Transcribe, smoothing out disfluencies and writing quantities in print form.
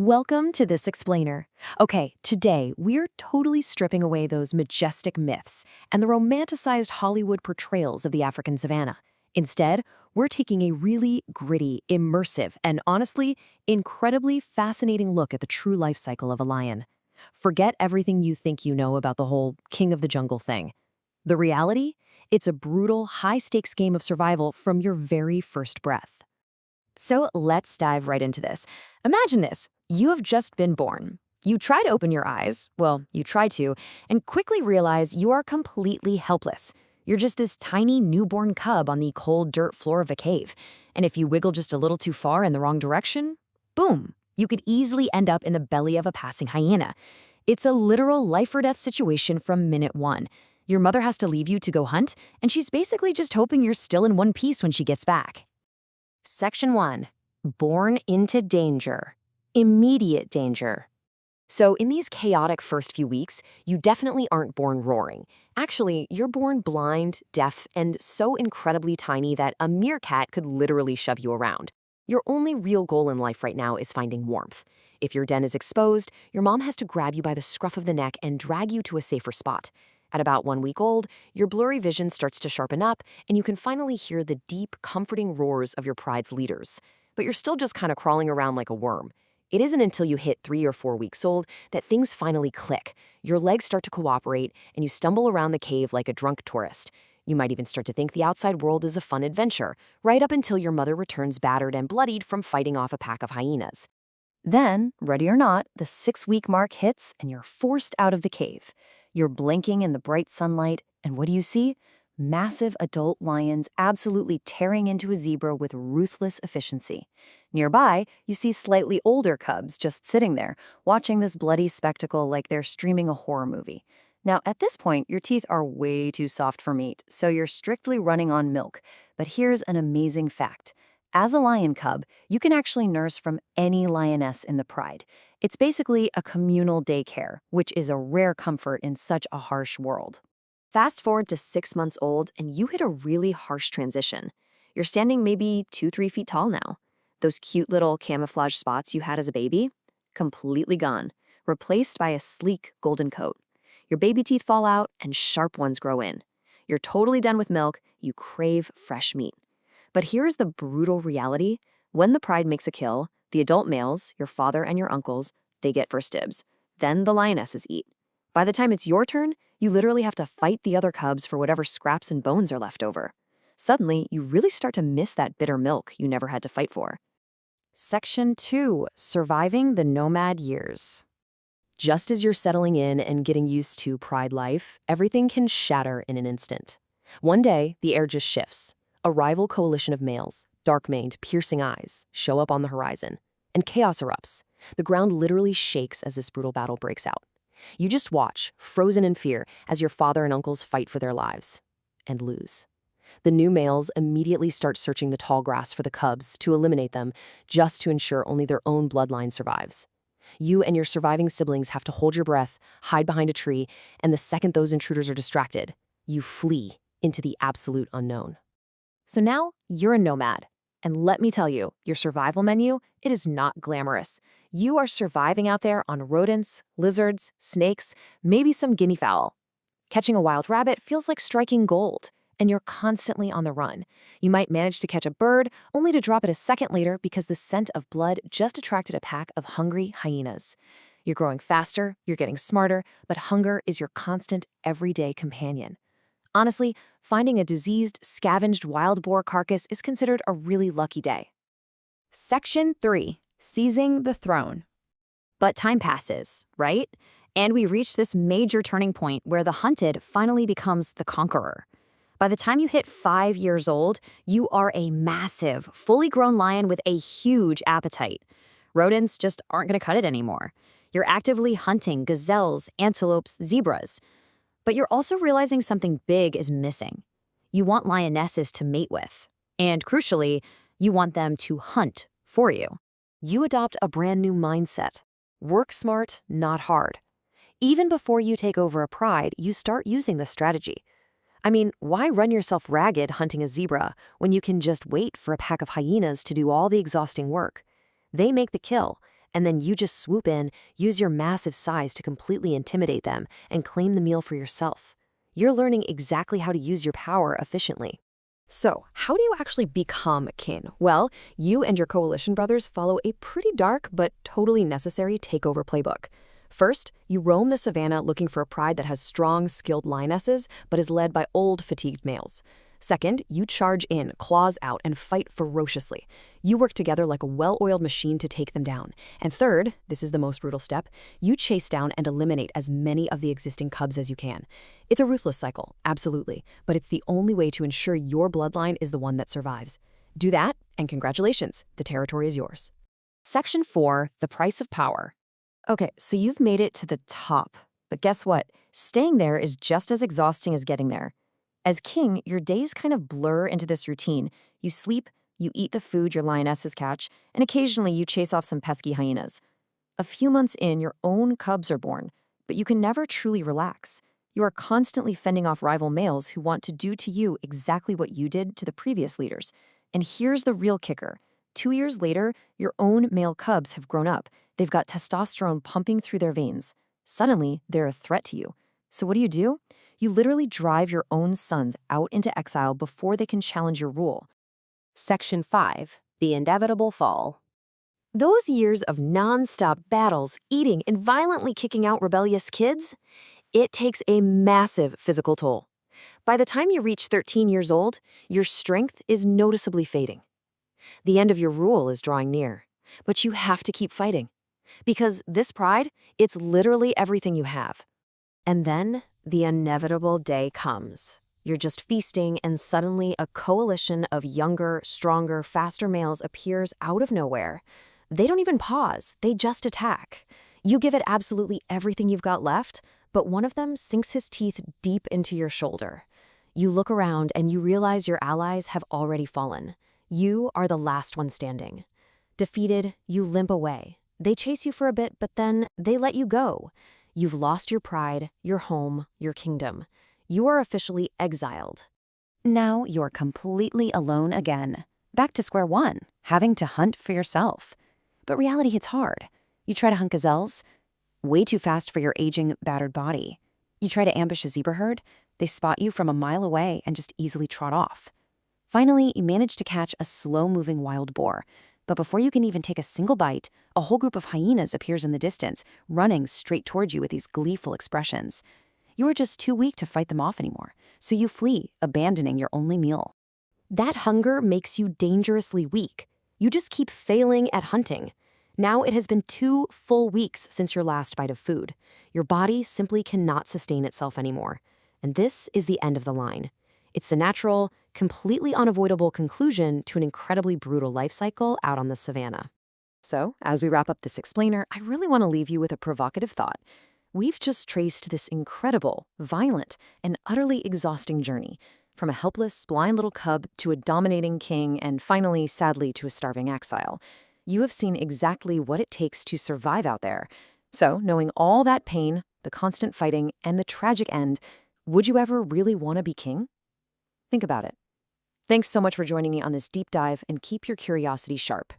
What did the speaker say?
Welcome to This Explainer. Okay, today we're totally stripping away those majestic myths and the romanticized Hollywood portrayals of the African savanna. Instead, we're taking a really gritty, immersive, and honestly, incredibly fascinating look at the true life cycle of a lion. Forget everything you think you know about the whole king of the jungle thing. The reality? It's a brutal, high-stakes game of survival from your very first breath. So let's dive right into this. Imagine this. You have just been born. You try to open your eyes, well, you try to, and quickly realize you are completely helpless. You're just this tiny newborn cub on the cold dirt floor of a cave. And if you wiggle just a little too far in the wrong direction, boom, you could easily end up in the belly of a passing hyena. It's a literal life or death situation from minute one. Your mother has to leave you to go hunt, and she's basically just hoping you're still in one piece when she gets back. Section 1. Born into danger. Immediate danger. So in these chaotic first few weeks, you definitely aren't born roaring. Actually, you're born blind, deaf, and so incredibly tiny that a meerkat could literally shove you around. Your only real goal in life right now is finding warmth. If your den is exposed, your mom has to grab you by the scruff of the neck and drag you to a safer spot. At about 1 week old, your blurry vision starts to sharpen up, and you can finally hear the deep, comforting roars of your pride's leaders. But you're still just kind of crawling around like a worm. It isn't until you hit 3 or 4 weeks old that things finally click. Your legs start to cooperate, and you stumble around the cave like a drunk tourist. You might even start to think the outside world is a fun adventure, right up until your mother returns battered and bloodied from fighting off a pack of hyenas. Then, ready or not, the 6-week mark hits, and you're forced out of the cave. You're blinking in the bright sunlight, and what do you see? Massive adult lions absolutely tearing into a zebra with ruthless efficiency. Nearby, you see slightly older cubs just sitting there, watching this bloody spectacle like they're streaming a horror movie. Now, at this point, your teeth are way too soft for meat, so you're strictly running on milk. But here's an amazing fact. As a lion cub, you can actually nurse from any lioness in the pride. It's basically a communal daycare, which is a rare comfort in such a harsh world. Fast forward to 6 months old, and you hit a really harsh transition. You're standing maybe 2-3 feet tall now. Those cute little camouflage spots you had as a baby? Completely gone, replaced by a sleek golden coat. Your baby teeth fall out, and sharp ones grow in. You're totally done with milk, you crave fresh meat. But here's the brutal reality. When the pride makes a kill, the adult males, your father and your uncles, they get first dibs. Then the lionesses eat. By the time it's your turn, you literally have to fight the other cubs for whatever scraps and bones are left over. Suddenly, you really start to miss that bitter milk you never had to fight for. Section 2. Surviving the nomad years. Just as you're settling in and getting used to pride life, everything can shatter in an instant. One day, the air just shifts. A rival coalition of males, dark-maned, piercing eyes, show up on the horizon, and chaos erupts. The ground literally shakes as this brutal battle breaks out. You just watch, frozen in fear, as your father and uncles fight for their lives, and lose. The new males immediately start searching the tall grass for the cubs to eliminate them, just to ensure only their own bloodline survives. You and your surviving siblings have to hold your breath, hide behind a tree, and the second those intruders are distracted, you flee into the absolute unknown. So now, you're a nomad. And let me tell you, your survival menu, it is not glamorous. You are surviving out there on rodents, lizards, snakes, maybe some guinea fowl. Catching a wild rabbit feels like striking gold, and you're constantly on the run. You might manage to catch a bird, only to drop it a second later because the scent of blood just attracted a pack of hungry hyenas. You're growing faster, you're getting smarter, but hunger is your constant, everyday companion. Honestly, finding a diseased, scavenged wild boar carcass is considered a really lucky day. Section 3. Seizing the throne. But time passes, right? And we reach this major turning point where the hunted finally becomes the conqueror. By the time you hit 5 years old, you are a massive, fully grown lion with a huge appetite. Rodents just aren't going to cut it anymore. You're actively hunting gazelles, antelopes, zebras. But you're also realizing something big is missing. You want lionesses to mate with. And crucially, you want them to hunt for you. You adopt a brand new mindset. Work smart, not hard. Even before you take over a pride, you start using this strategy. I mean, why run yourself ragged hunting a zebra when you can just wait for a pack of hyenas to do all the exhausting work? They make the kill, And then you just swoop in, use your massive size to completely intimidate them, and claim the meal for yourself. You're learning exactly how to use your power efficiently. So, how do you actually become king? Well, you and your coalition brothers follow a pretty dark but totally necessary takeover playbook. First, you roam the savannah looking for a pride that has strong, skilled lionesses but is led by old, fatigued males. Second, you charge in, claws out, and fight ferociously. You work together like a well-oiled machine to take them down. And third, this is the most brutal step, you chase down and eliminate as many of the existing cubs as you can. It's a ruthless cycle, absolutely, but it's the only way to ensure your bloodline is the one that survives. Do that, and congratulations, the territory is yours. Section 4, the price of power. Okay, so you've made it to the top. But guess what? Staying there is just as exhausting as getting there. As king, your days kind of blur into this routine. You sleep, you eat the food your lionesses catch, and occasionally you chase off some pesky hyenas. A few months in, your own cubs are born, but you can never truly relax. You are constantly fending off rival males who want to do to you exactly what you did to the previous leaders. And here's the real kicker. 2 years later, your own male cubs have grown up. They've got testosterone pumping through their veins. Suddenly, they're a threat to you. So what do? You literally drive your own sons out into exile before they can challenge your rule. Section 5, the inevitable fall. Those years of non-stop battles, eating, and violently kicking out rebellious kids, it takes a massive physical toll. By the time you reach 13 years old, your strength is noticeably fading. The end of your rule is drawing near, but you have to keep fighting. Because this pride, it's literally everything you have. And then the inevitable day comes. You're just feasting, and suddenly a coalition of younger, stronger, faster males appears out of nowhere. They don't even pause, they just attack. You give it absolutely everything you've got left, but one of them sinks his teeth deep into your shoulder. You look around and you realize your allies have already fallen. You are the last one standing. Defeated, you limp away. They chase you for a bit, but then they let you go. You've lost your pride, your home, your kingdom. You are officially exiled. Now you're completely alone again. Back to square one, having to hunt for yourself. But reality hits hard. You try to hunt gazelles, way too fast for your aging, battered body. You try to ambush a zebra herd, they spot you from a mile away and just easily trot off. Finally, you manage to catch a slow-moving wild boar. But before you can even take a single bite, a whole group of hyenas appears in the distance, running straight towards you with these gleeful expressions. You are just too weak to fight them off anymore, so you flee, abandoning your only meal. That hunger makes you dangerously weak. You just keep failing at hunting. Now it has been 2 full weeks since your last bite of food. Your body simply cannot sustain itself anymore. And this is the end of the line. It's the natural, completely unavoidable conclusion to an incredibly brutal life cycle out on the savannah. So, as we wrap up this explainer, I really want to leave you with a provocative thought. We've just traced this incredible, violent, and utterly exhausting journey, from a helpless, blind little cub to a dominating king and finally, sadly, to a starving exile. You have seen exactly what it takes to survive out there. So, knowing all that pain, the constant fighting, and the tragic end, would you ever really want to be king? Think about it. Thanks so much for joining me on this deep dive, and keep your curiosity sharp.